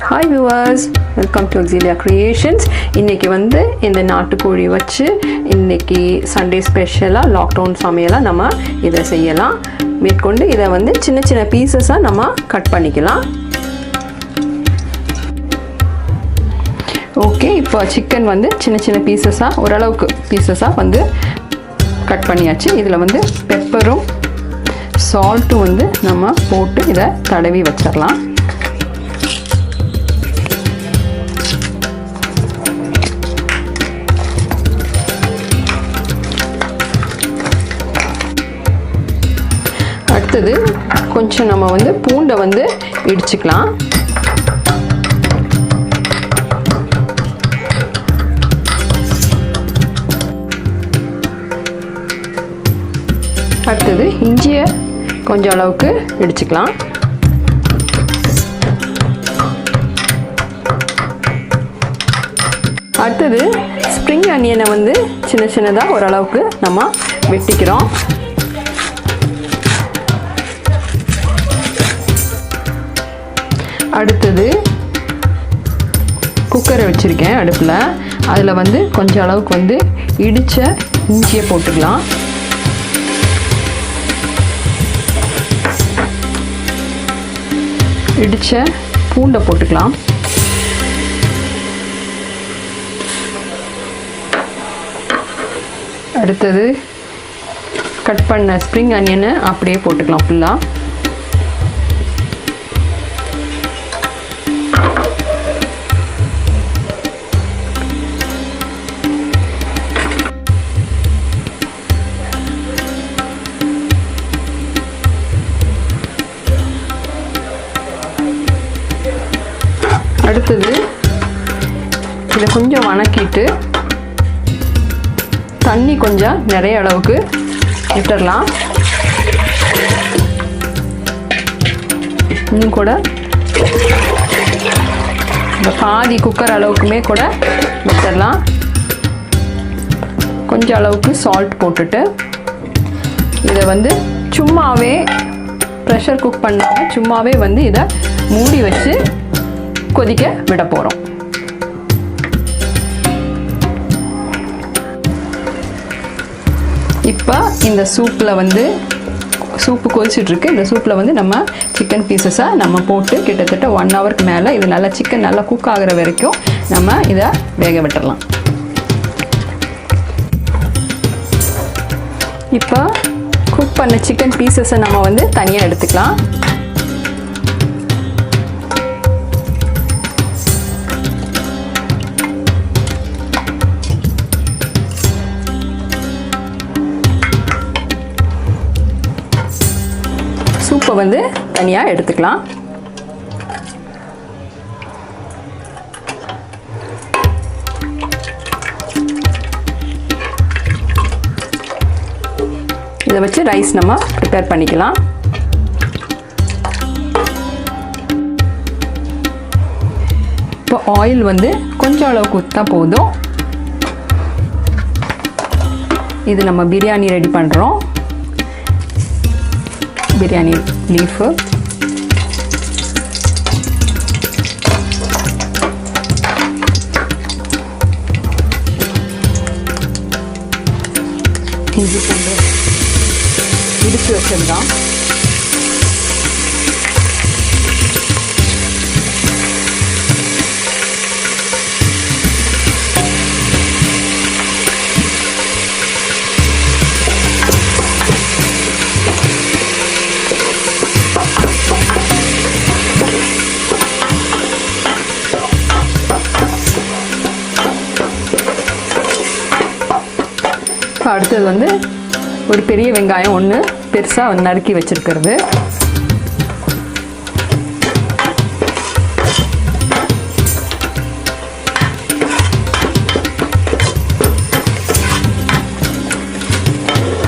Hi viewers, welcome to Auxilia Creations. இன்னைக்கு வந்து இந்த நாட்டுக்கோழி வச்சு இன்னைக்கு சண்டே ஸ்பெஷலா லாக்டவுன் சமையலா நம்ம இதை செய்யலாம். மேற்கொண்டு இதை வந்து சின்ன சின்ன பீசஸா நம்ம கட் பண்ணிக்கலாம். ஓகே, இப்போ சிக்கன் வந்து சின்ன சின்ன பீசஸா ஓரளவுக்கு பீசஸா வந்து கட் பண்ணியாச்சு. இதில் வந்து பெப்பரும் சால்ட்டும் வந்து நம்ம போட்டு இதை தடவி வச்சிடலாம். அடுத்தது கொஞ்சம் நம்ம வந்து பூண்டை வந்து இடிச்சுக்கலாம். அடுத்தது இஞ்சியை கொஞ்சம் அளவுக்கு இடிச்சுக்கலாம். அடுத்தது ஸ்ப்ரிங் அனியனை வந்து சின்ன சின்னதாக ஓரளவுக்கு நம்ம வெட்டிக்கிறோம். அடுத்தது குக்கரை வச்சுருக்கேன் அடுப்பில். அதில் வந்து கொஞ்சம் அளவுக்கு வந்து இடித்த இஞ்சியை போட்டுக்கலாம். இடித்த பூண்டை போட்டுக்கலாம். அடுத்தது கட் பண்ண ஸ்ப்ரிங் அனியனை அப்படியே போட்டுக்கலாம் ஃபுல்லாக. அடுத்தது இதை கொஞ்சம் வணக்கிட்டு தண்ணி கொஞ்சம் நிறைய அளவுக்கு விட்டுடலாம். இன்னும் கூட இந்த பாதி குக்கர் அளவுக்குமே கூட விட்டுடலாம். கொஞ்சம் அளவுக்கு சால்ட் போட்டுட்டு இதை வந்து சும்மாவே ப்ரெஷர் குக் பண்ணாமல் சும்மாவே வந்து இதை மூடி வச்சு கொதிக்க விட போகிறோம். இப்போ இந்த சூப்பில் வந்து சூப்பு கொதிச்சிட்ருக்கு. இந்த சூப்பில் வந்து நம்ம சிக்கன் பீசஸாக நம்ம போட்டு கிட்டத்தட்ட 1 ஹவருக்கு மேலே இது நல்லா சிக்கன் நல்லா குக் ஆகிற வரைக்கும் நம்ம இதை வேக விட்டுடலாம். இப்போ குக் பண்ண சிக்கன் பீசஸை நம்ம வந்து தனியாக எடுத்துக்கலாம். சூப்பை வந்து தனியாக எடுத்துக்கலாம். இதை வச்சு ரைஸ் நம்ம ப்ரிப்பேர் பண்ணிக்கலாம். இப்போ ஆயில் வந்து கொஞ்சம் அளவுக்கு ஊற்றினா போதும். இது நம்ம பிரியாணி ரெடி பண்ணுறோம். பிரியாணி லீஃபு, இஞ்சி பூண்டு இடித்து வச்சிருந்தோம். அடுத்தது வந்து ஒரு பெரிய வெங்காயம் ஒன்று பெருசாக நறுக்கி வச்சிருக்கிறது.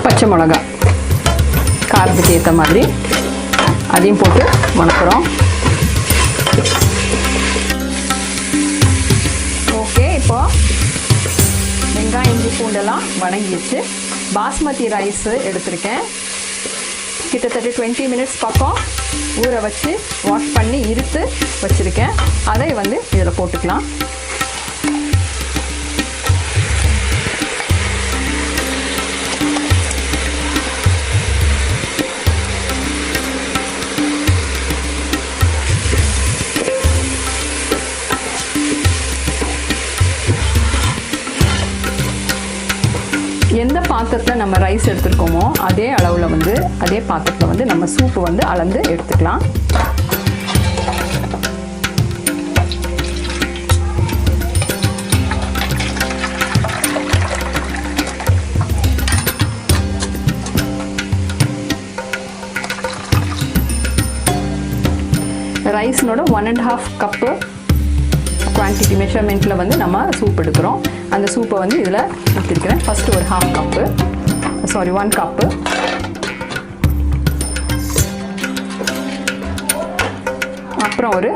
பச்சை மிளகா காரத்துக்கு ஏற்ற மாதிரி அதையும் போட்டு வணக்குறோம். ஓகே, இப்போ வெங்காயம் இஞ்சி பூண்டெல்லாம் வணங்கிடுச்சு. பாஸ்மதி ரைஸ் எடுத்திருக்கேன். கிட்டத்தட்ட 20 மினிட்ஸ் பக்கம் ஊற வச்சு வாஷ் பண்ணி இருத்து வச்சுருக்கேன். அதை வந்து இதில் போட்டுக்கலாம். எந்த பாத்திரத்தில் நம்ம ரைஸ் எடுத்துருக்கோமோ அதே அளவில் வந்து அதே பாத்திரத்தில் வந்து நம்ம சூப்பு வந்து அளந்து எடுத்துக்கலாம். ரைஸ்னோட 1.5 கப்பு குவான்டிட்டி மெஷர்மெண்ட்டில் வந்து நம்ம சூப் எடுக்கிறோம். அந்த சூப்பை வந்து இதில் ஊற்றிருக்கிறேன். ஃபஸ்ட்டு ஒரு 1 கப்பு, அப்புறம் ஒரு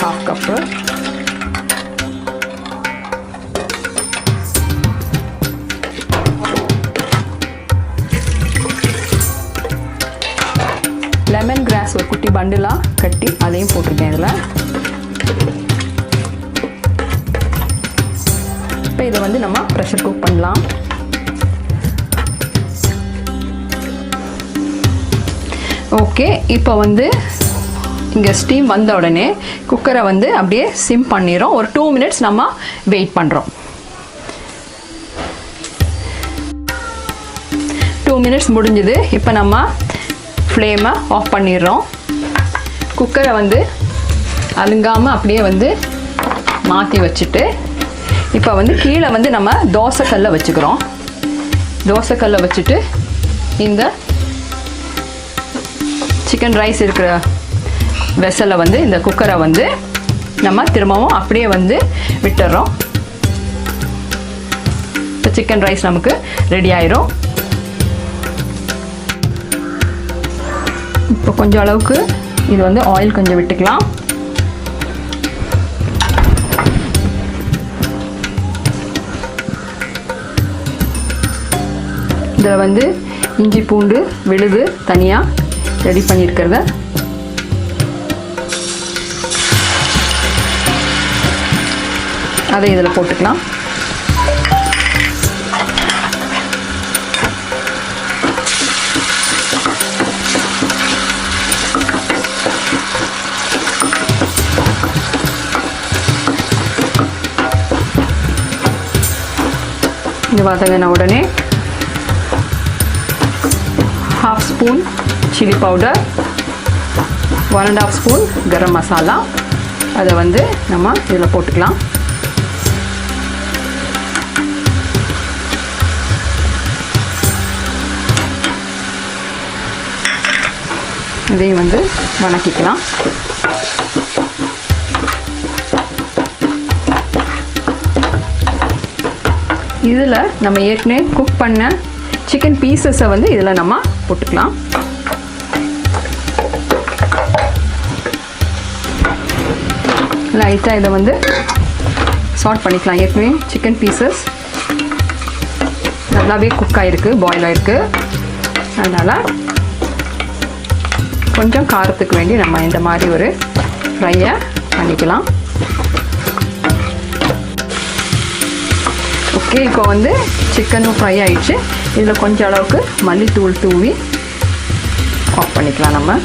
1/2 கப்பு, லெமன் கிராஸ் ஒரு குட்டி பண்டிலாக கட்டி அதையும் போட்டிருக்கேன் இதில். இப்போ இதை வந்து நம்ம ப்ரெஷர் குக் பண்ணலாம். ஓகே, இப்போ வந்து இங்கே ஸ்டீம் வந்த உடனே குக்கரை வந்து அப்படியே சிம் பண்ணிடுறோம். ஒரு 2 மினிட்ஸ் நம்ம வெயிட் பண்ணுறோம். 2 மினிட்ஸ் முடிஞ்சுது. இப்போ நம்ம ஃப்ளேமை ஆஃப் பண்ணிடுறோம். குக்கரை வந்து அலுங்காமல் அப்படியே வந்து மாற்றி வச்சுட்டு இப்போ வந்து கீழே வந்து நம்ம தோசைக்கல்லை வச்சுக்கிறோம். தோசைக்கல்லை வச்சுட்டு இந்த சிக்கன் ரைஸ் இருக்கிற வெசலை வந்து இந்த குக்கரை வந்து நம்ம திரும்பவும் அப்படியே வந்து விட்டுறோம். இப்போ சிக்கன் ரைஸ் நமக்கு ரெடி ஆயிரும். இப்போ கொஞ்சம் அளவுக்கு இது வந்து ஆயில் கொஞ்சம் விட்டுக்கலாம். இதில் வந்து இஞ்சி பூண்டு விழுது தனியாக ரெடி பண்ணியிருக்கிறத அதை இதில் போட்டுக்கலாம். இது வதங்கின உடனே 1/2 spoon chilli powder, 1.5 spoon garam masala அதை வந்து நம்ம இதில் போட்டுக்கலாம். இதையும் வந்து வணக்கிக்கலாம். இதில் நம்ம ஏற்கனவே குக் பண்ண சிக்கன் பீசஸை வந்து இதில் நம்ம போட்டுக்கலாம். லைட்டாக இதை வந்து சாட் பண்ணிக்கலாம். ஏற்கனவே சிக்கன் பீசஸ் நல்லாவே குக் ஆகிருக்கு, பாயில் ஆகிருக்கு. அதனால் கொஞ்சம் காரத்துக்கு வேண்டி நம்ம இந்த மாதிரி ஒரு ஃப்ரையை பண்ணிக்கலாம். ஓகே, இப்போ வந்து சிக்கனும் ஃப்ரை ஆகிடுச்சு. இதில் கொஞ்சம் அளவுக்கு மல்லித்தூள் தூவி ஆஃப் பண்ணிக்கலாம். நம்ம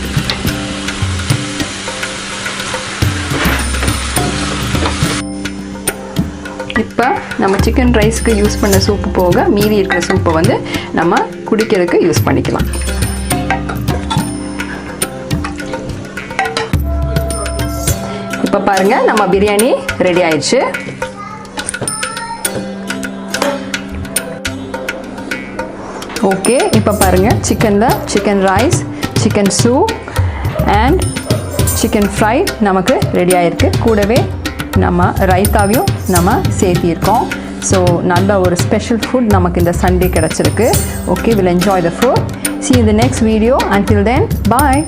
இப்போ நம்ம சிக்கன் ரைஸ்க்கு யூஸ் பண்ண சூப்பு போக மீதி இருக்கிற சூப்பை வந்து நம்ம குடிக்கிறதுக்கு யூஸ் பண்ணிக்கலாம். இப்போ பாருங்கள், நம்ம பிரியாணி ரெடி ஆயிடுச்சு. ஓகே, இப்போ பாருங்கள், chicken rice, chicken soup and chicken fry நமக்கு ரெடி ஆகிருக்கு. கூடவே நம்ம ரைத்தாவையும் நம்ம சேர்த்திருக்கோம். ஸோ நல்ல ஒரு ஸ்பெஷல் ஃபுட் நமக்கு இந்த சண்டே கிடச்சிருக்கு. Okay, we'll enjoy the food. See you in the next video. Until then, bye.